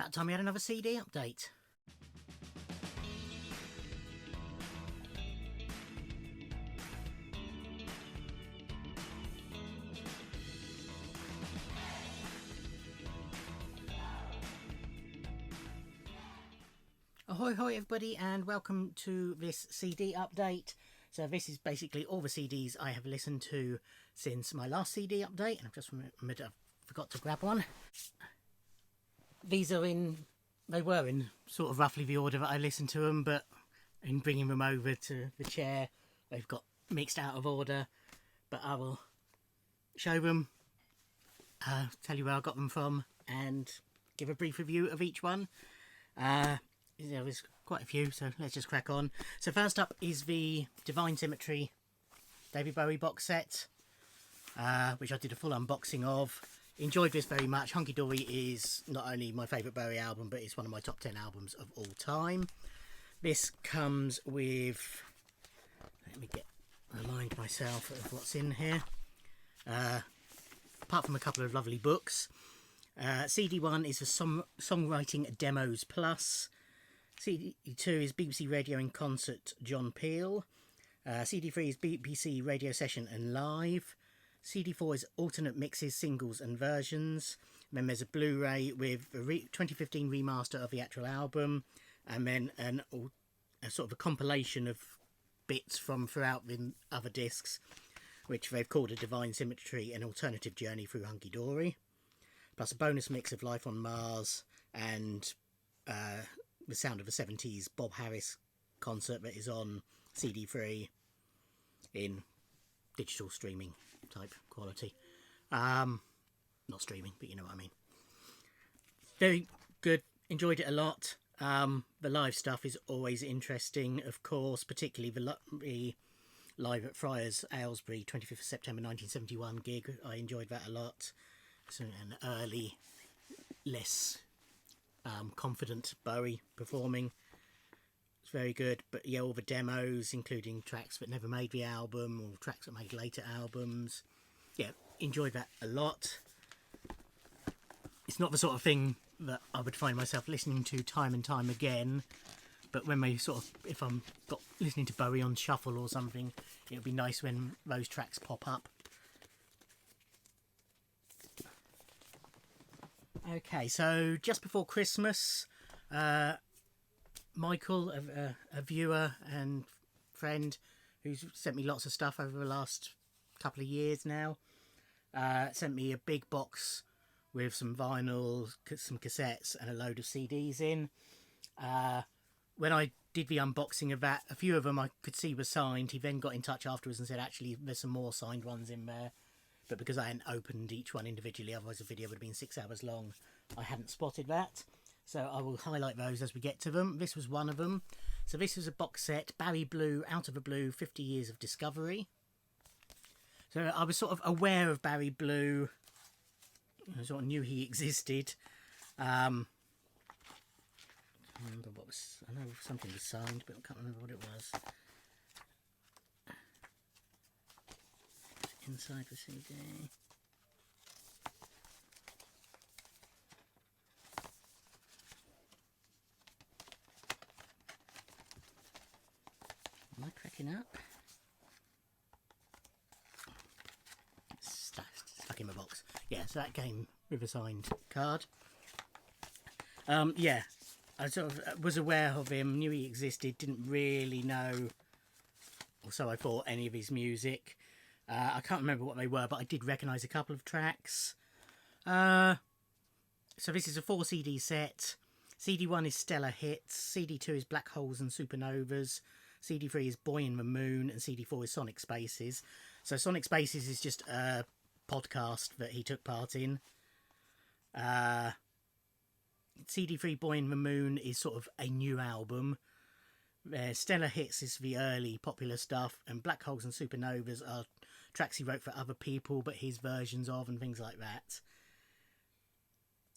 About time we had another CD update. Ahoy hoy everybody, and welcome to this CD update. So this is basically all the CDs I have listened to since my last CD update, and I've just remembered I forgot to grab one. These are they were in sort of roughly the order that I listened to them, but in bringing them over to the chair, they've got mixed out of order. But I will show them, tell you where I got them from, and give a brief review of each one. There's quite a few, so let's just crack on. So first up is the Divine Symmetry David Bowie box set, which I did a full unboxing of. Enjoyed this very much. Hunky Dory is not only my favourite Bowie album, but it's one of my top 10 albums of all time. This comes with, let me remind myself of what's in here. Apart from a couple of lovely books. CD1 is the Songwriting Demos Plus. CD2 is BBC Radio in Concert John Peel. CD3 is BBC Radio Session and Live. CD4 is alternate mixes, singles and versions. And then there's a Blu-ray with a 2015 remaster of the actual album, and then a sort of a compilation of bits from throughout the other discs, which they've called A Divine Symmetry, An Alternative Journey Through Hunky Dory, plus a bonus mix of Life on Mars and the Sound of the 70s Bob Harris concert that is on CD3 in digital streaming type quality. Not streaming, but you know what I mean. Very good, enjoyed it a lot. The live stuff is always interesting, of course, particularly the live at Friars Aylesbury 25th of September 1971 gig. I enjoyed that a lot. So an early, less confident Bowie performing. It's very good, but yeah, all the demos, including tracks that never made the album or tracks that made later albums. Yeah, enjoyed that a lot. It's not the sort of thing that I would find myself listening to time and time again, but when they if I'm listening to Bowie on shuffle or something, it would be nice when those tracks pop up. Okay, so just before Christmas, Michael, a viewer and friend who's sent me lots of stuff over the last couple of years now, sent me a big box with some vinyl, some cassettes and a load of CDs in. When I did the unboxing of that, a few of them I could see were signed. He then got in touch afterwards and said actually there's some more signed ones in there, but because I hadn't opened each one individually, otherwise the video would have been 6 hours long, I hadn't spotted that. So I will highlight those as we get to them. This was one of them. So this was a box set, Barry Blue, Out of the Blue, 50 Years of Discovery. So I was sort of aware of Barry Blue. I sort of knew he existed. I remember I know something was signed, but I can't remember what it was. Inside the CD. Am I cracking up? Stuck in my box. Yeah, so that came with a signed card. Yeah, I sort of was aware of him, knew he existed, didn't really know, or so I thought, any of his music. I can't remember what they were, but I did recognise a couple of tracks. So this is a 4 CD set. CD1 is Stellar Hits, CD2 is Black Holes and Supernovas, CD3 is Boy in the Moon, and CD4 is Sonic Spaces. So Sonic Spaces is just a podcast that he took part in. CD3 Boy in the Moon is sort of a new album. Stellar Hits is the early popular stuff, and Black Holes and Supernovas are tracks he wrote for other people, but his versions of, and things like that.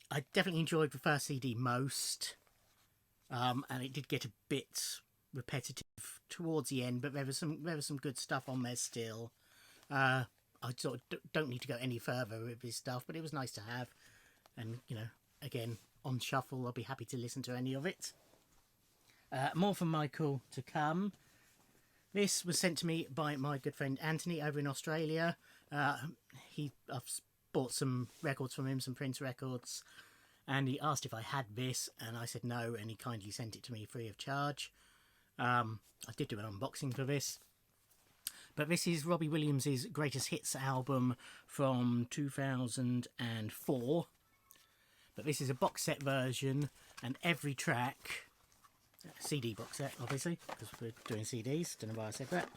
I definitely enjoyed the first CD most, and it did get a bit repetitive towards the end, but there was some good stuff on there still. I sort of don't need to go any further with his stuff, but it was nice to have, and you know, again, on shuffle. I'll be happy to listen to any of it. More from Michael to come. This was sent to me by my good friend Anthony over in Australia. I've bought some records from him, some Prince records, and he asked if I had this, and I said no, and he kindly sent it to me free of charge. I did do an unboxing for this. But this is Robbie Williams' Greatest Hits album from 2004. But this is a box set version, and every track... CD box set, obviously, because we're doing CDs. Don't know why I said that.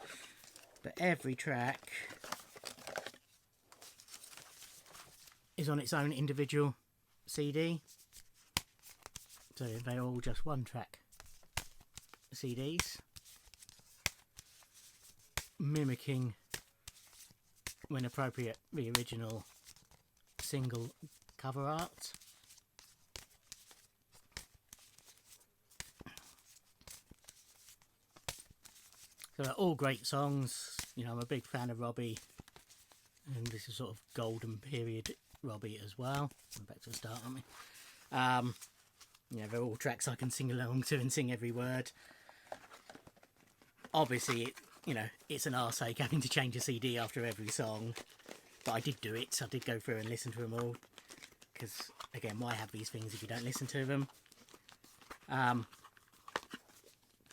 But every track is on its own individual CD. So they're all just one track CDs. Mimicking, when appropriate, the original single cover art. So they're all great songs. You know, I'm a big fan of Robbie, and this is sort of golden period Robbie as well. We're back to the start, aren't we? Yeah, they're all tracks I can sing along to and sing every word. Obviously, it's an arseache having to change a CD after every song, but I did do it. I did go through and listen to them all, because again, why have these things if you don't listen to them?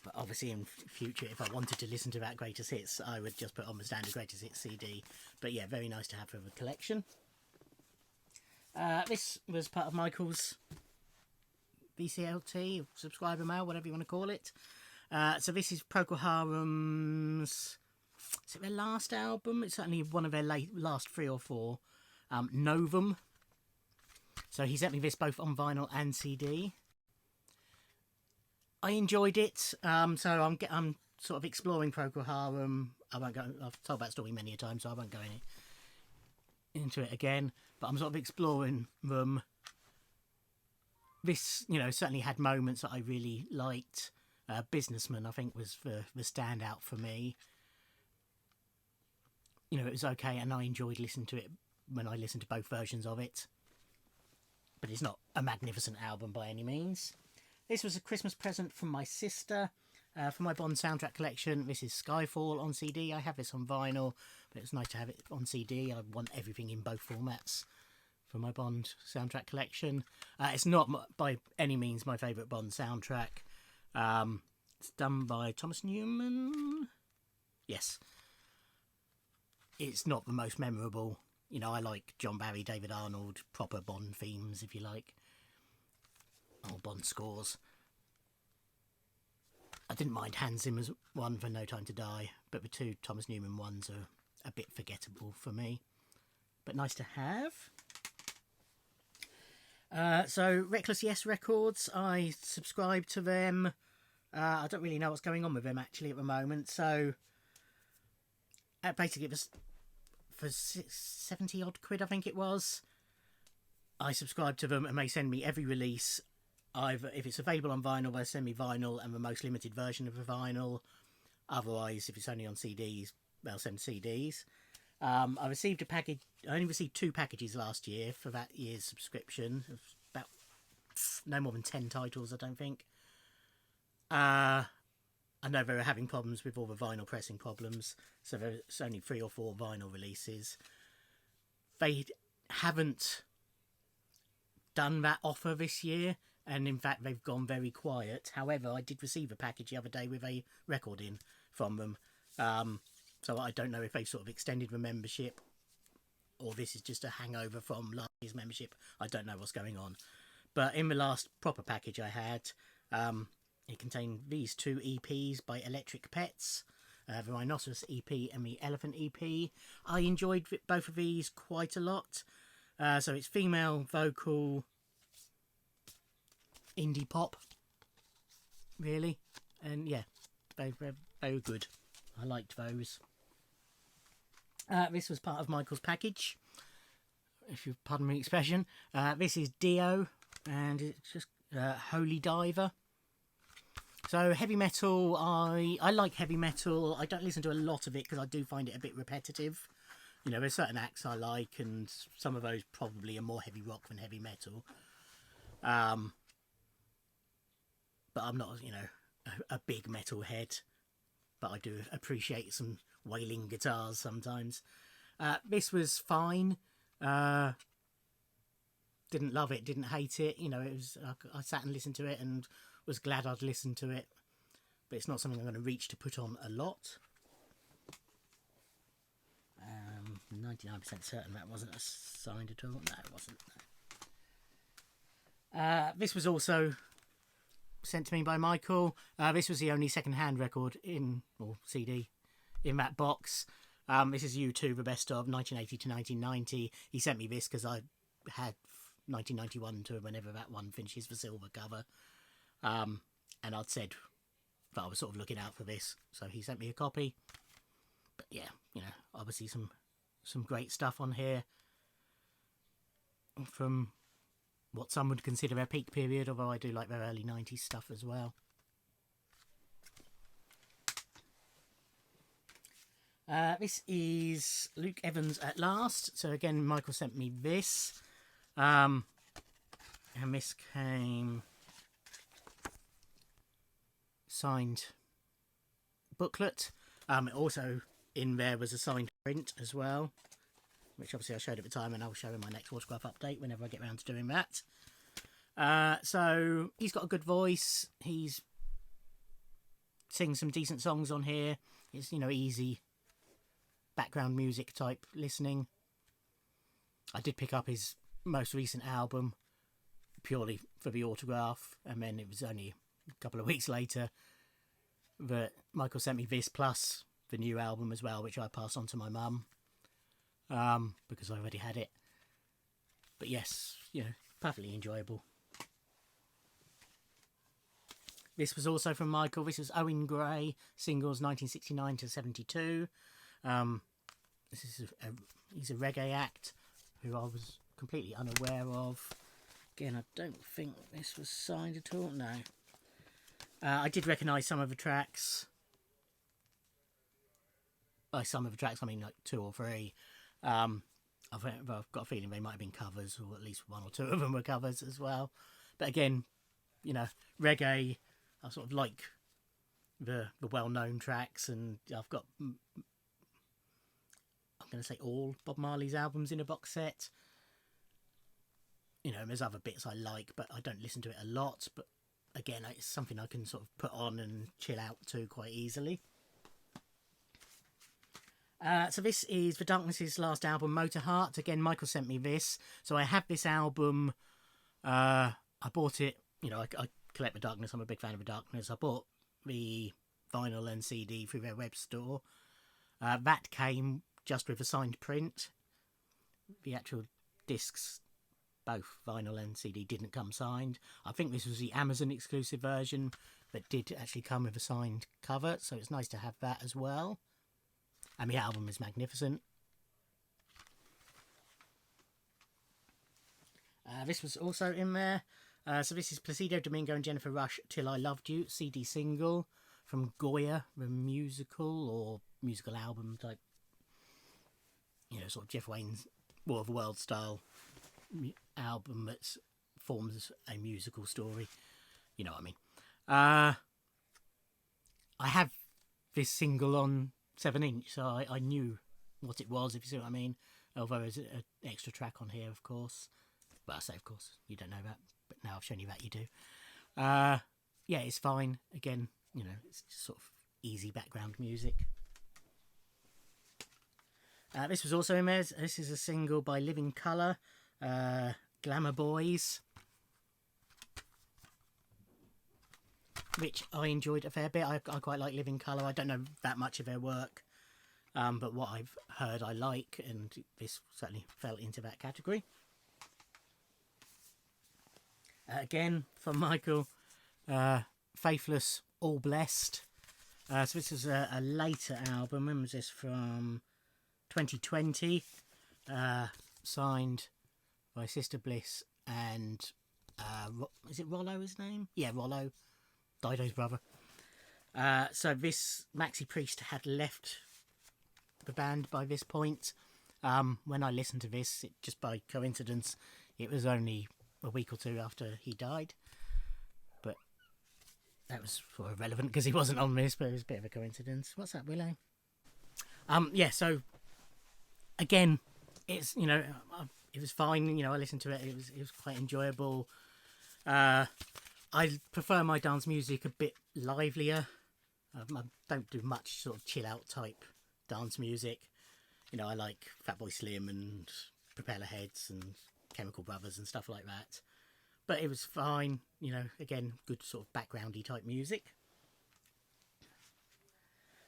But obviously in future, if I wanted to listen to that Greatest Hits, I would just put on the standard Greatest Hits CD. But yeah, very nice to have for the collection. This was part of Michael's BCLT, subscriber mail, whatever you want to call it. So this is Procol Harum's... Is it their last album? It's certainly one of their last 3 or 4. Novum. So he sent me this both on vinyl and CD. I enjoyed it, so I'm sort of exploring Procol Harum. I've told that story many a time, so I won't go into it again. But I'm sort of exploring them. This, certainly had moments that I really liked. Businessman, I think, was the standout for me. It was okay, and I enjoyed listening to it when I listened to both versions of it. But it's not a magnificent album by any means. This was a Christmas present from my sister for my Bond soundtrack collection. This is Skyfall on CD. I have this on vinyl, but it's nice to have it on CD. I want everything in both formats for my Bond soundtrack collection. It's not by any means my favourite Bond soundtrack. It's done by Thomas Newman. Yes. It's not the most memorable. I like John Barry, David Arnold, proper Bond themes, if you like. Or Bond scores. I didn't mind Hans Zimmer's one for No Time to Die, but the 2 Thomas Newman ones are a bit forgettable for me. But nice to have. So Reckless Yes Records, I subscribe to them. I don't really know what's going on with them actually at the moment. So basically it was for 70 odd quid, I think it was. I subscribe to them and they send me every release. If it's available on vinyl, they'll send me vinyl and the most limited version of the vinyl. Otherwise, if it's only on CDs, they'll send CDs. I received a package. I only received 2 packages last year for that year's subscription. It was about no more than 10 titles, I don't think. I know they were having problems with all the vinyl pressing problems, so there's only 3 or 4 vinyl releases. They haven't done that offer this year, and in fact they've gone very quiet. However, I did receive a package the other day with a record in from them, so I don't know if they've sort of extended the membership or this is just a hangover from last year's membership. I don't know what's going on, but in the last proper package I had, it contained these 2 EPs by Electric Pets, the Rhinoceros EP and the Elephant EP. I enjoyed both of these quite a lot. So it's female vocal indie pop, really, and yeah, they were good. I liked those. This was part of Michael's package, if you pardon me expression. This is Dio, and it's just Holy Diver. So heavy metal, I like heavy metal. I don't listen to a lot of it because I do find it a bit repetitive. There's certain acts I like, and some of those probably are more heavy rock than heavy metal. But I'm not, a big metal head. But I do appreciate some wailing guitars sometimes. This was fine. Didn't love it, didn't hate it. It was. I sat and listened to it and was glad I'd listened to it. But it's not something I'm going to reach to put on a lot. 99% certain that wasn't assigned at all. No, it wasn't. No. This was also sent to me by Michael. This was the only second-hand record or CD in that box. This is U2, the best of 1980 to 1990. He sent me this because I had 1991 to whenever that one finishes the silver cover. And I'd said that I was sort of looking out for this, so he sent me a copy. But yeah, obviously some great stuff on here from what some would consider their peak period, although I do like their early 90s stuff as well. This is Luke Evans at Last. So again, Michael sent me this. And this came signed booklet. Also in there was a signed print as well, which obviously I showed at the time, and I'll show in my next autograph update whenever I get around to doing that. So he's got a good voice. He's sings some decent songs on here. It's easy background music type listening. I did pick up his most recent album purely for the autograph, and then it was only a couple of weeks later that Michael sent me this plus the new album as well, which I passed on to my mum because I already had it. But yes, perfectly enjoyable. This was also from Michael. This was Owen Gray, singles 1969 to 72. He's a reggae act who I was completely unaware of. Again, I don't think this was signed at all. No. I did recognise some of the tracks. By some of the tracks, I mean like 2 or 3. I've got a feeling they might have been covers, or at least 1 or 2 of them were covers as well. But again, reggae, I sort of like the well-known tracks, and I've got, I'm going to say, all Bob Marley's albums in a box set. There's other bits I like, but I don't listen to it a lot. But again, it's something I can sort of put on and chill out to quite easily. So this is The Darkness's last album, Motorheart. Again, Michael sent me this. So I have this album. I bought it. I collect The Darkness. I'm a big fan of The Darkness. I bought the vinyl and CD through their web store. That came just with a signed print. The actual discs, both vinyl and CD, didn't come signed. I think this was the Amazon exclusive version that did actually come with a signed cover, so it's nice to have that as well. And the album is magnificent. This was also in there. So this is Placido Domingo and Jennifer Rush, Till I Loved You, CD single from Goya, the musical or musical album type, sort of Jeff Wayne's War of the World style album that forms a musical story. You know what I mean. I have this single on 7-inch, so I knew what it was, if you see what I mean. Although there's an extra track on here, of course. Well, I say of course, you don't know that, but now I've shown you that you do. Yeah, it's fine. Again, it's just sort of easy background music. This was also in there. This is a single by Living Colour, Glamour Boys, which I enjoyed a fair bit. I quite like Living Colour. I don't know that much of their work, but what I've heard I like, and this certainly fell into that category. Again, from Michael, Faithless, All Blessed. So this is a later album. When was this? From 2020. Signed by Sister Bliss and is it Rollo his name? Yeah, Rollo, Dido's brother. So this Maxi Priest had left the band by this point. When I listened to this, just by coincidence, it was only a week or two after he died. But that was sort of relevant because he wasn't on this, but it was a bit of a coincidence. What's that, Willow? Yeah, so again, it's, you know, it was fine. You know, I listened to it. It was quite enjoyable. I prefer my dance music a bit livelier. I don't do much sort of chill out type dance music. You know, I like Fatboy Slim and Propeller Heads and Chemical Brothers and stuff like that. But it was fine. You know, again, good sort of backgroundy type music.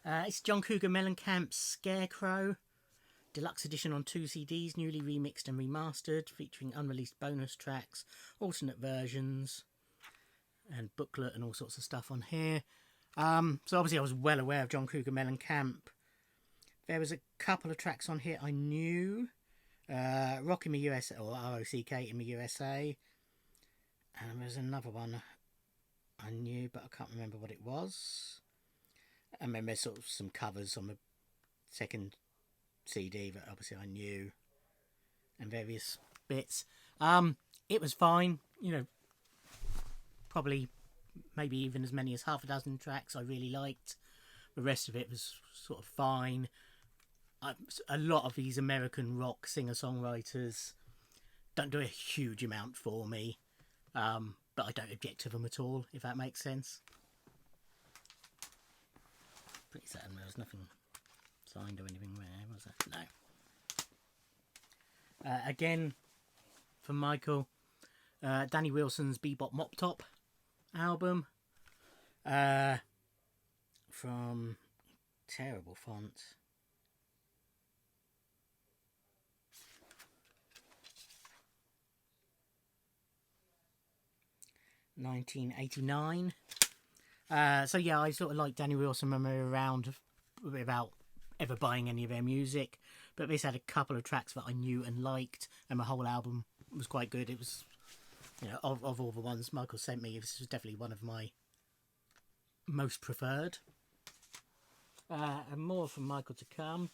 It's John Cougar Mellencamp's Scarecrow. Deluxe edition on 2 CDs, newly remixed and remastered, featuring unreleased bonus tracks, alternate versions, and booklet and all sorts of stuff on here. So obviously I was well aware of John Cougar Mellencamp. There was a couple of tracks on here I knew. Rock in the USA, or ROCK in the USA. And there's another one I knew, but I can't remember what it was. And then there's sort of some covers on the second CD that obviously I knew, and various bits. It was fine, you know, probably maybe even as many as half a dozen tracks I really liked. The rest of it was sort of fine. A lot of these American rock singer-songwriters don't do a huge amount for me, but I don't object to them at all, if that makes sense. Pretty certain there was nothing signed or anything there, was there? No. Again, from Michael, Danny Wilson's Bebop Mop Top album. From terrible font. $1989. So yeah, I sort of like Danny Wilson when we were around without ever buying any of their music, but this had a couple of tracks that I knew and liked, and the whole album was quite good. It was, you know, of all the ones Michael sent me, this was definitely one of my most preferred. And more from Michael to come.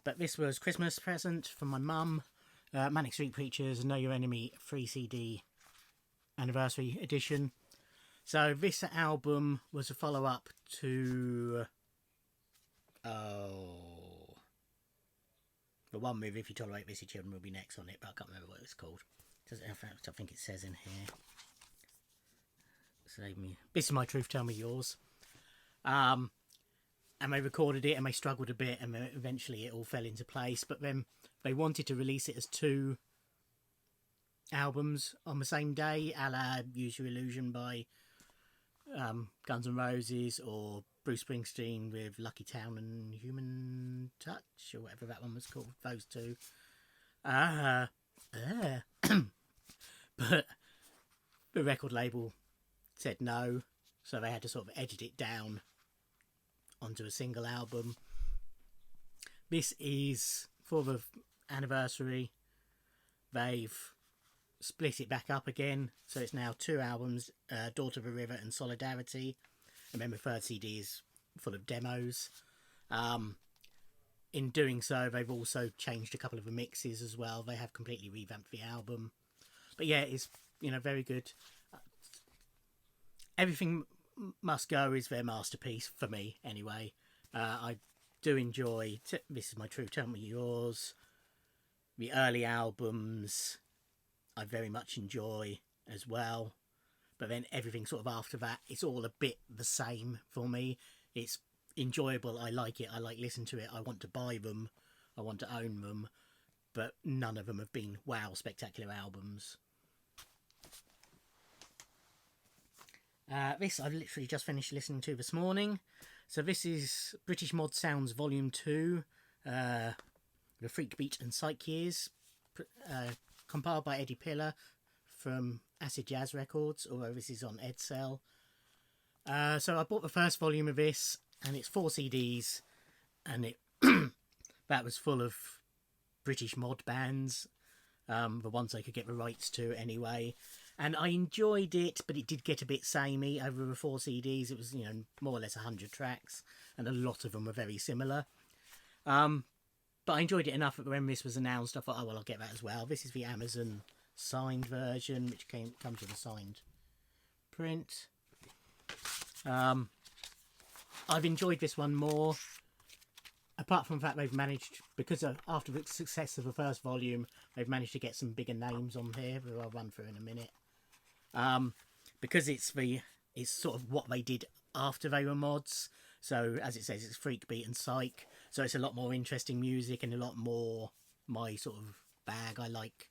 But this was Christmas present from my mum. Manic Street Preachers, Know Your Enemy 3 CD anniversary edition. So this album was a follow-up to the one with If You Tolerate This, Your Children Will Be Next on it, but I can't remember what it's called. I think it says in here. Save me. This Is My Truth, Tell Me Yours. And they recorded it and they struggled a bit, and eventually it all fell into place. But then they wanted to release it as 2 albums on the same day, a la Use Your Illusion by Guns N' Roses, or Bruce Springsteen with Lucky Town and Human Touch, or whatever that one was called, those 2. But the record label said no, so they had to sort of edit it down onto a single album. This is for the anniversary. They've split it back up again, so it's now 2 albums, Daughter of a River and Solidarity, and then the third CD is full of demos. In doing so, they've also changed a couple of the mixes as well. They have completely revamped the album, but yeah, it's, you know, very good. Everything Must Go is their masterpiece for me anyway. I do enjoy This Is My Truth, Tell Me Yours. The early albums I very much enjoy as well, but then everything sort of after that, it's all a bit the same for me. It's enjoyable, I like it, I like listening to it, I want to buy them, I want to own them, but none of them have been wow spectacular albums. This I've literally just finished listening to this morning. So this is British Mod Sounds Volume 2, the Freak Beat and Psych Years, compiled by Eddie Pillar from Acid Jazz Records, although this is on Edsel. So I bought the first volume of this, and it's 4 CDs, and it that was full of British mod bands, the ones I could get the rights to anyway. And I enjoyed it, but it did get a bit samey over the 4 CDs. It was, you know, more or less 100 tracks, and a lot of them were very similar. But I enjoyed it enough that when this was announced, I thought, oh, well, I'll get that as well. This is the Amazon signed version, which comes with a signed print. I've enjoyed this one more, apart from the fact they've managed, because after the success of the first volume, they've managed to get some bigger names on here, who I'll run through in a minute. Because it's sort of what they did after they were mods. So as it says, it's Freak Beat and Psych. So it's a lot more interesting music and a lot more my sort of bag. I like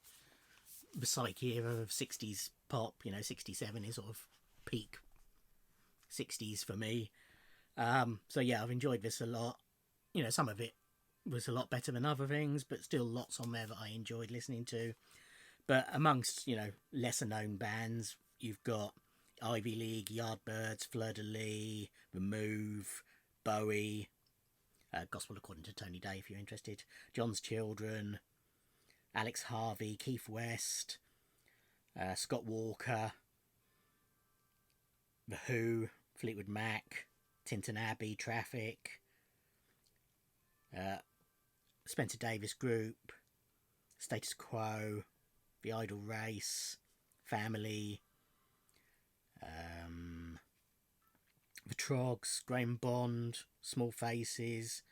the Psych era of 60s pop. 67 is sort of peak 60s for me. So yeah, I've enjoyed this a lot. Some of it was a lot better than other things, but still lots on there that I enjoyed listening to. But amongst, lesser known bands, you've got Ivy League, Yardbirds, Fleur de Lis, The Move, Bowie, Gospel According to Tony Day if you're interested, John's Children, Alex Harvey, Keith West, Scott Walker, The Who, Fleetwood Mac, Tintin Abbey, Traffic, Spencer Davis Group, Status Quo, The Idle Race, Family, The Trogs, Graham Bond, Small Faces,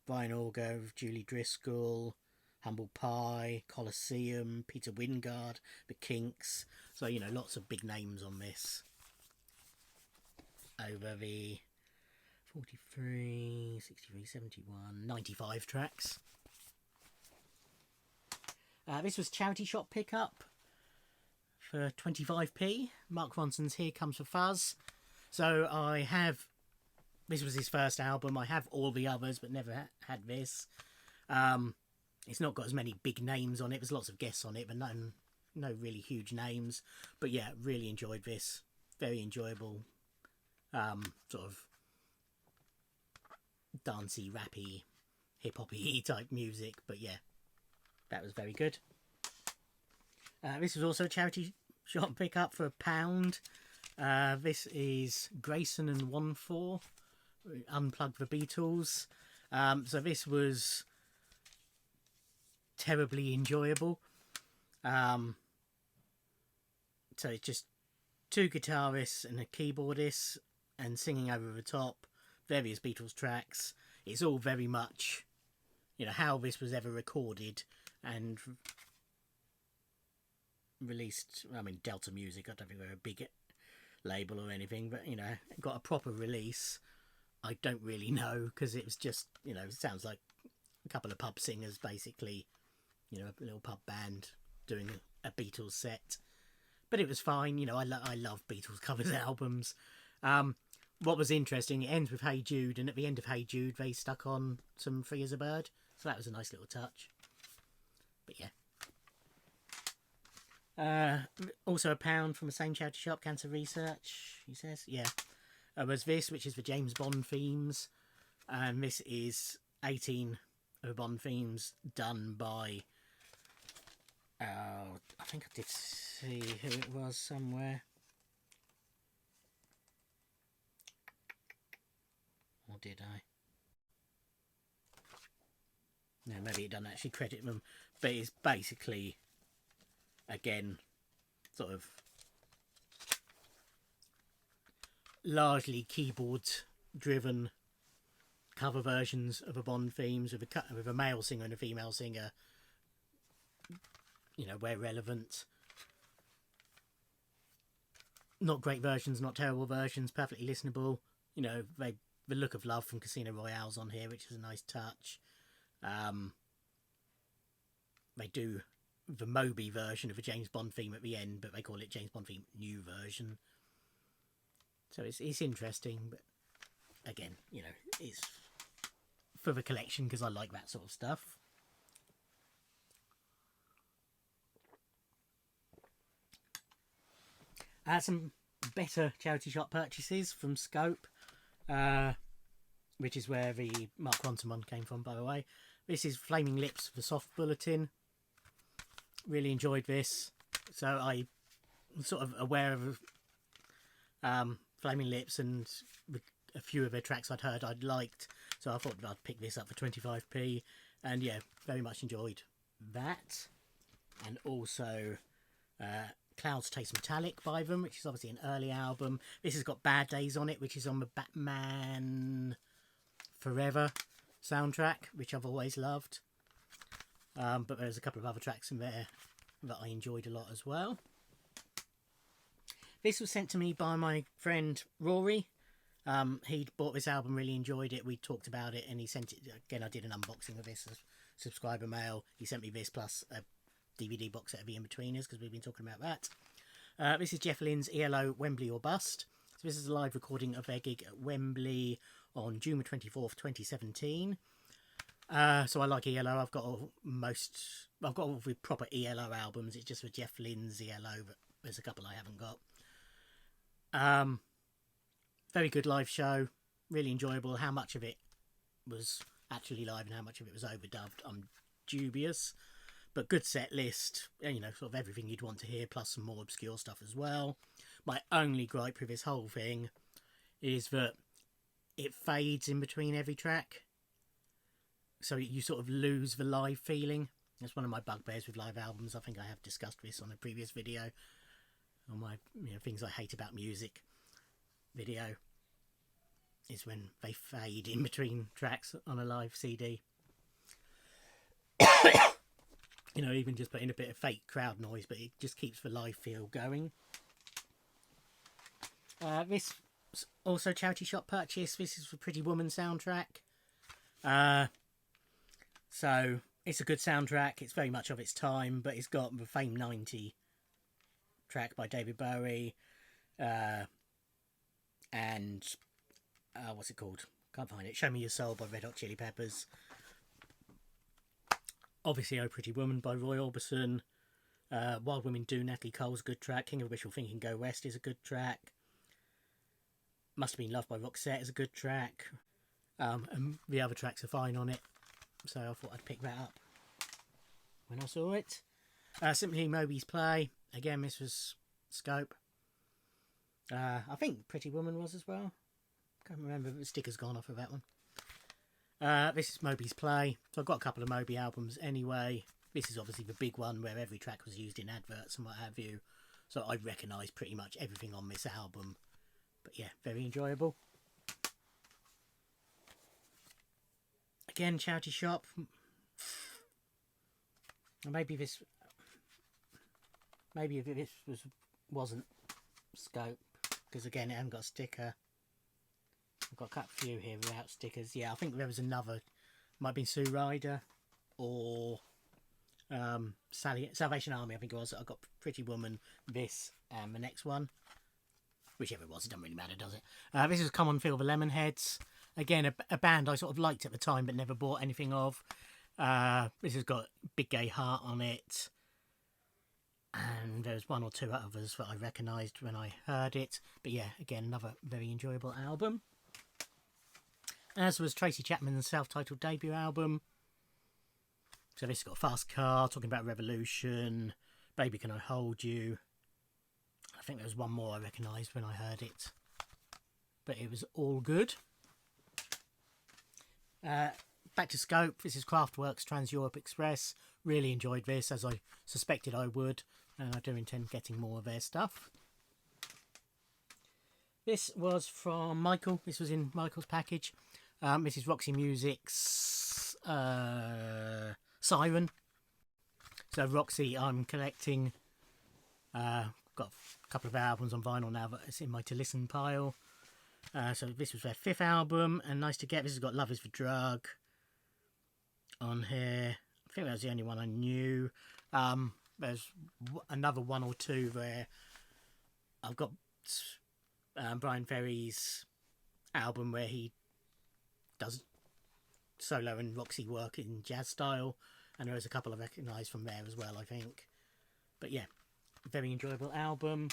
Brian Auger, Julie Driscoll, Humble Pie, Colosseum, Peter Wingard, The Kinks. So, lots of big names on this. Over the 43, 63, 71, 95 tracks. This was Charity Shop Pickup for 25p. Mark Ronson's Here Comes the Fuzz. So this was his first album. I have all the others, but never had this. It's not got as many big names on it. There's lots of guests on it, but no really huge names. But yeah, really enjoyed this. Very enjoyable. Sort of dancey, rappy, hip-hoppy type music. But yeah, that was very good. This was also a charity shop pickup for £1. This is Grayson and 1-4, Unplug the Beatles. So this was terribly enjoyable. So it's just two guitarists and a keyboardist and singing over the top, various Beatles tracks. It's all very much, how this was ever recorded and released. I mean, Delta Music, I don't think they're a big label or anything, but got a proper release. I don't really know, because it was just, it sounds like a couple of pub singers basically, a little pub band doing a Beatles set. But it was fine. I love Beatles covers albums. What was interesting, it ends with Hey Jude, and at the end of Hey Jude they stuck on some Free as a Bird, so that was a nice little touch. But yeah. Also £1 from the same charity shop, Cancer Research, he says. Yeah. Was this, which is the James Bond themes. And this is 18 of the Bond themes done by... I think I did see who it was somewhere. Or did I? No, maybe it doesn't actually credit them. But it's basically... again, sort of largely keyboard driven cover versions of a Bond themes with a male singer and a female singer, where relevant. Not great versions, not terrible versions, perfectly listenable. The Look of Love from Casino Royale's on here, which is a nice touch. They do the Moby version of a James Bond theme at the end, but they call it James Bond theme new version. So it's interesting, but again, it's for the collection because I like that sort of stuff. Some better charity shop purchases from Scope, which is where the Mark Ronson one came from, by the way. This is Flaming Lips, the Soft Bulletin. Really enjoyed this. So I was sort of aware of Flaming Lips and a few of their tracks I'd heard I'd liked. So I thought I'd pick this up for 25p. And yeah, very much enjoyed that. And also Clouds Taste Metallic by them, which is obviously an early album. This has got Bad Days on it, which is on the Batman Forever soundtrack, which I've always loved. But there's a couple of other tracks in there that I enjoyed a lot as well. This was sent to me by my friend Rory. He'd bought this album, really enjoyed it. We talked about it, and he sent it again. I did an unboxing of this as subscriber mail. He sent me this plus a DVD box set of the In-Betweeners, because we've been talking about that. This is Jeff Lynne's ELO Wembley or Bust. So this is a live recording of their gig at Wembley on June 24th, 2017. So I like ELO. I've got all the proper ELO albums. It's just for Jeff Lynne's ELO, but there's a couple I haven't got. Very good live show. Really enjoyable. How much of it was actually live and how much of it was overdubbed, I'm dubious. But good set list. You know, sort of everything you'd want to hear, plus some more obscure stuff as well. My only gripe with this whole thing is that it fades in between every track. So you sort of lose the live feeling. That's one of my bugbears with live albums. I think I have discussed this on a previous video. On my things I hate about music video is when they fade in between tracks on a live CD. Even just putting a bit of fake crowd noise, but it just keeps the live feel going. This also charity shop purchase. This is the Pretty Woman soundtrack. So it's a good soundtrack. It's very much of its time, but it's got the Fame 90 track by David Bowie, and what's it called? Can't find it. Show Me Your Soul by Red Hot Chili Peppers. Obviously, Oh Pretty Woman by Roy Orbison. Wild Women Do, Natalie Cole's a good track. King of Wishful Thinking, Go West is a good track. Must Have Been Loved by Roxette is a good track. And the other tracks are fine on it. So I thought I'd pick that up when I saw it. Simply Moby's Play. Again, this was Scope. I think Pretty Woman was as well. Can't remember, the sticker's gone off of that one. This is Moby's Play. So I've got a couple of Moby albums anyway. This is obviously the big one where every track was used in adverts and what have you. So I recognise pretty much everything on this album. But yeah, very enjoyable. Again, charity shop. Maybe if this wasn't Scope, because again it hasn't got a sticker. I've got a few here without stickers. Yeah, I think there was another, might have been Sue Ryder or Salvation Army, I think it was. I got Pretty Woman, this, and the next one. Whichever it was, it doesn't really matter, does it? This is Come On Feel the Lemonheads. Again, a band I sort of liked at the time but never bought anything of. This has got Big Gay Heart on it. And there's one or two others that I recognised when I heard it. But yeah, again, another very enjoyable album. As was Tracy Chapman's self-titled debut album. So this has got Fast Car, talking about revolution, Baby Can I Hold You. I think there was one more I recognised when I heard it. But it was all good. Back to Scope. This is Kraftwerk's Trans-Europe Express. Really enjoyed this, as I suspected I would. And I do intend getting more of their stuff. This was from Michael. This was in Michael's package. This is Roxy Music's Siren. So Roxy, I'm collecting. Got a couple of albums on vinyl now, but it's in my to listen pile. So this was their 5th album, and nice to get. This has got Love Is the Drug on here. I think that was the only one I knew. There's another one or two there. I've got Brian Ferry's album where he does solo and Roxy work in jazz style, and there is a couple I recognise from there as well, I think. But yeah, very enjoyable album.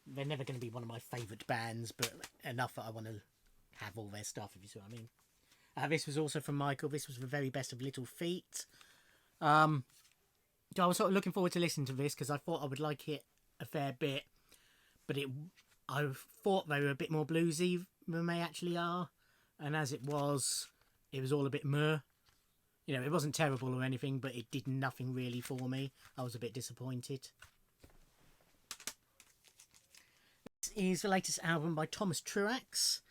They're never going to be one of my favourite bands, but enough that I want to have all their stuff, if you see what I mean. This was also from Michael. This was the very best of Little Feat. I was sort of looking forward to listening to this because I thought I would like it a fair bit, but I thought they were a bit more bluesy than they actually are, and as it was all a bit meh. It wasn't terrible or anything, but it did nothing really for me. I was a bit disappointed. is the latest album by Thomas Truax.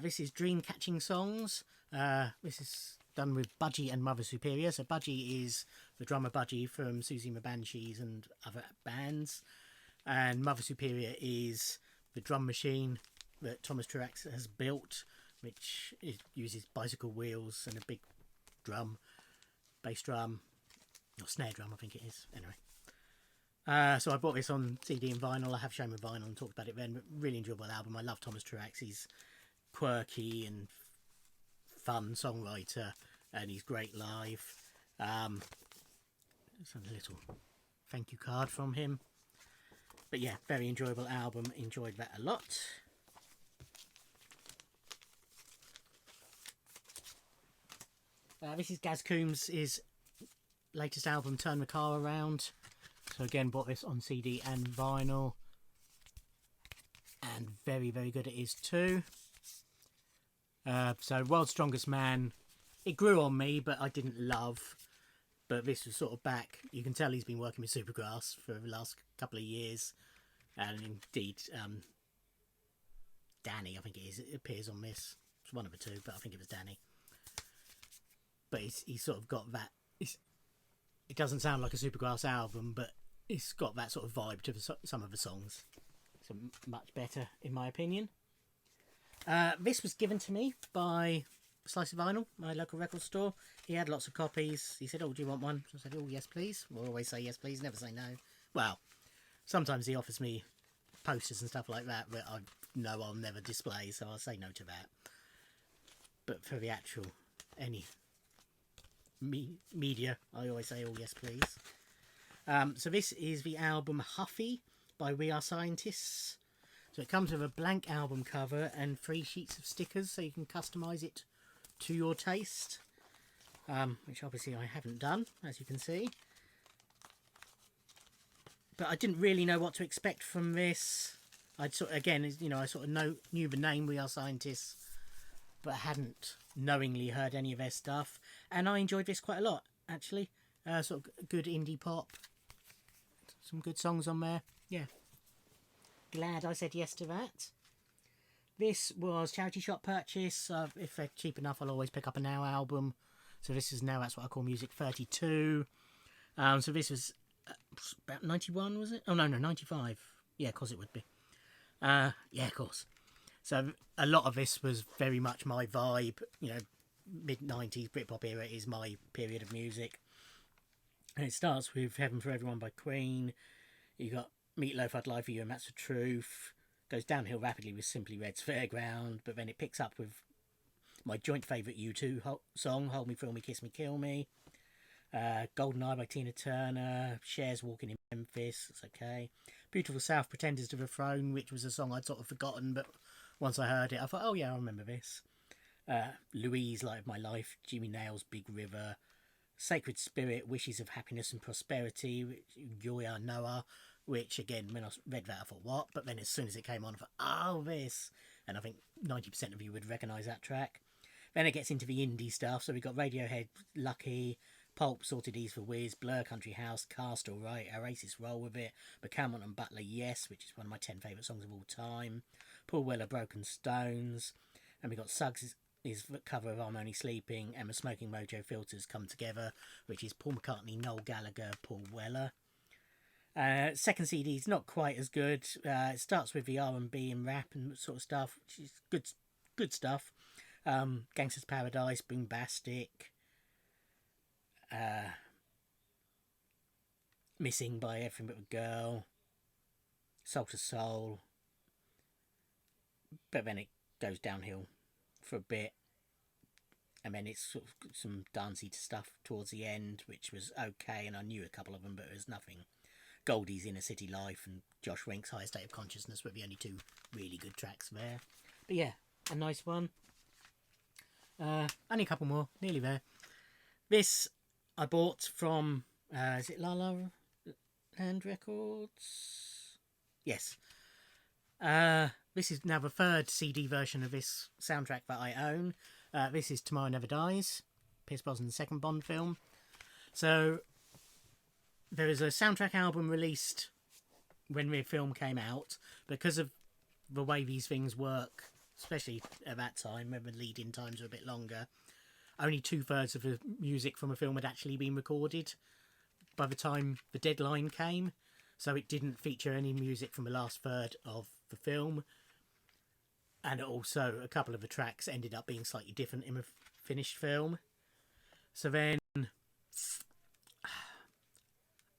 This is Dream Catching Songs. This is done with Budgie and Mother Superior. So Budgie is the drummer Budgie from Susie Banshees and other bands. And Mother Superior is the drum machine that Thomas Truax has built, which uses bicycle wheels and a big drum, bass drum, or snare drum I think it is. Anyway. So I bought this on CD and vinyl. I have shown with vinyl and talked about it then. But really enjoyable album. I love Thomas Truax. He's quirky and fun songwriter, and he's great live. There's a little thank you card from him. But yeah, very enjoyable album. Enjoyed that a lot. This is Gaz Coombs' latest album, Turn the Car Around. So again, bought this on CD and vinyl. And very, very good it is too. So World's Strongest Man, it grew on me, but I didn't love. But this was sort of back. You can tell he's been working with Supergrass for the last couple of years. And indeed, Danny, I think it is, it appears on this. It's one of the two, but I think it was Danny. But he's sort of got that. It doesn't sound like a Supergrass album, but it's got that sort of vibe to some of the songs. So much better, in my opinion. This was given to me by Slice of Vinyl, my local record store. He had lots of copies. He said, "Oh, do you want one?" So I said, "Oh, yes, please." We'll always say yes, please. Never say no. Well, sometimes he offers me posters and stuff like that that I know I'll never display, so I'll say no to that. But for the actual any media, I always say, "Oh, yes, please." So this is the album Huffy by We Are Scientists. So it comes with a blank album cover and 3 sheets of stickers, so you can customise it to your taste, which obviously I haven't done, as you can see. But I didn't really know what to expect from this. I'd sort of, again, I sort of knew the name We Are Scientists, but hadn't knowingly heard any of their stuff, and I enjoyed this quite a lot, actually. Sort of good indie pop, some good songs on there. Yeah. Glad I said yes to that. This was charity shop purchase. If they're cheap enough, I'll always pick up a Now album. So this is Now, that's what I call Music 32. So this was about 91, was it? Oh, no, 95. Yeah, of course it would be. Yeah, of course. So a lot of this was very much my vibe. Mid-90s Britpop era is my period of music. And it starts with Heaven for Everyone by Queen. You got Meatloaf, I'd Lie for You, and That's the Truth. Goes downhill rapidly with Simply Red's Fairground, but then it picks up with my joint favourite U2 song, Hold Me, Thrill Me, Kiss Me, Kill Me. Golden Eye by Tina Turner. Cher's Walking in Memphis, it's okay. Beautiful South, Pretenders to the Throne, which was a song I'd sort of forgotten, but once I heard it, I thought, oh yeah, I remember this. Louise, Light of My Life. Jimmy Nails, Big River. Sacred Spirit, Wishes of Happiness and Prosperity, Joya Noah, which again, when I read that I thought, what? But then as soon as it came on, I thought, oh, this. And I think 90% of you would recognise that track. Then it gets into the indie stuff, so we've got Radiohead, Lucky, Pulp, Sorted Ease for Wiz, Blur, Country House, Cast, Alright, Oasis, Roll With It, McCammon and Butler, Yes, which is one of my 10 favourite songs of all time, Paul Weller, Broken Stones, and we've got Suggs' his cover of I'm Only Sleeping, and the Smoking Mojo Filters Come Together, which is Paul McCartney, Noel Gallagher, Paul Weller. Second CD is not quite as good. It starts with the R&B and rap and sort of stuff, which is good stuff. Gangster's Paradise, Boombastic, Missing by Everything But a Girl, Soul to Soul, but then it goes downhill for a bit, and then it's sort of some dancey stuff towards the end, which was okay, and I knew a couple of them, but it was nothing. Goldie's Inner City Life and Josh Wink's Higher State of Consciousness were the only 2 really good tracks there. But yeah, a nice one. Only a couple more, nearly there. This I bought from, is it La La Land Records? Yes. This is now the 3rd CD version of this soundtrack that I own. This is Tomorrow Never Dies, Pierce Brosnan's second Bond film. So there is a soundtrack album released when the film came out. Because of the way these things work, especially at that time when the lead-in times were a bit longer, only 2/3 of the music from a film had actually been recorded by the time the deadline came, so it didn't feature any music from the last third of the film, and also a couple of the tracks ended up being slightly different in the finished film. So then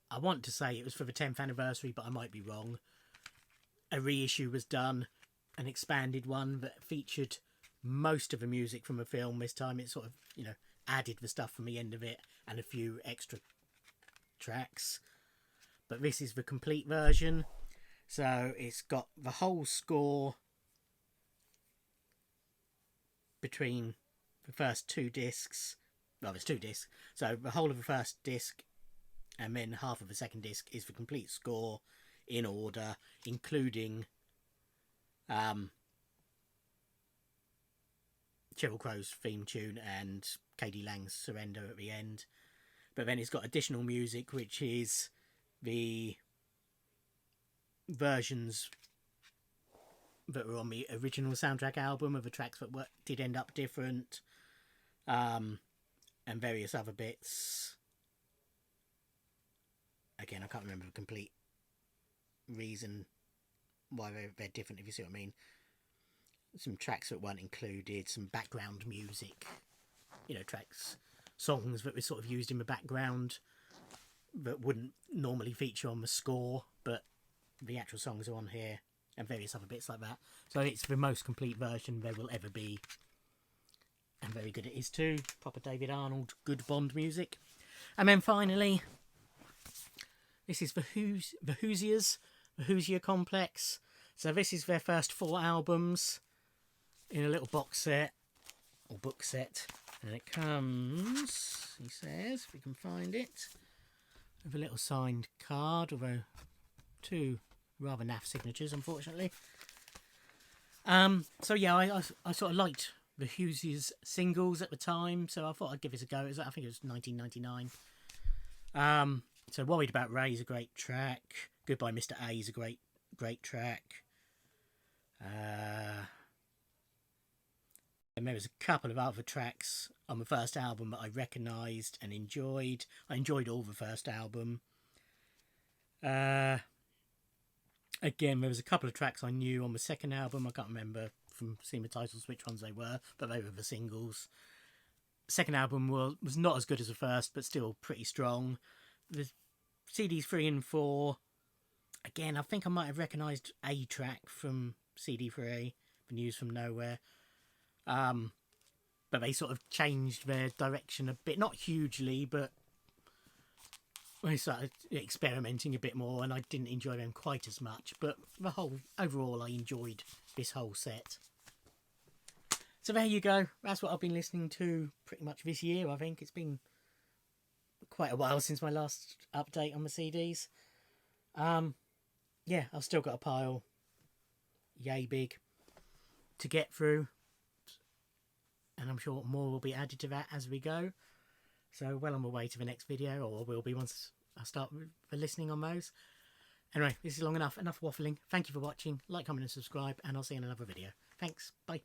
I want to say it was for the 10th anniversary, but I might be wrong. A reissue was done, an expanded one that featured most of the music from the film. This time it sort of, you know, added the stuff from the end of it and a few extra tracks. But this is the complete version. So it's got the whole score between the first 2 discs. Well, there's 2 discs. So the whole of the first disc and then half of the second disc is the complete score in order, including Sheryl Crow's theme tune and K.D. Lang's Surrender at the end. But then it's got additional music, which is the versions that were on the original soundtrack album of the tracks that did end up different, and various other bits. Again, I can't remember the complete reason why they're different, if you see what I mean. Some tracks that weren't included, some background music, you know, songs that were sort of used in the background that wouldn't normally feature on the score, but the actual songs are on here, and various other bits like that. So it's the most complete version there will ever be, and very good it is too. Proper David Arnold, good Bond music. And then finally, this is the Hoosiers, the Hoosier Complex. So this is their first 4 albums in a little box set, or book set. And it comes, he says, if we can find it, with a little signed card, although 2 rather naff signatures, unfortunately. So yeah, I sort of liked the Hoosiers singles at the time, so I thought I'd give this a go. I think it was 1999. So Worried About Ray is a great track. Goodbye Mr. A is a great track. And there was a couple of other tracks on the first album that I recognised and enjoyed. I enjoyed all the first album. Again, there was a couple of tracks I knew on the second album. I can't remember from seeing the titles which ones they were, but they were the singles. Second album was not as good as the first, but still pretty strong. The CDs 3 and 4, again, I think I might have recognised a track from CD 3, The News from Nowhere. But they sort of changed their direction a bit, not hugely, but they started experimenting a bit more, and I didn't enjoy them quite as much. But overall, I enjoyed this whole set. So there you go. That's what I've been listening to pretty much this year. I think it's been quite a while since my last update on the CDs. Yeah, I've still got a pile yay big to get through, and I'm sure more will be added to that as we go. So well on my way to the next video, or will be once I start the listening on those. Anyway, this is long enough waffling. Thank you for watching. Like, comment and subscribe, and I'll see you in another video. Thanks, bye.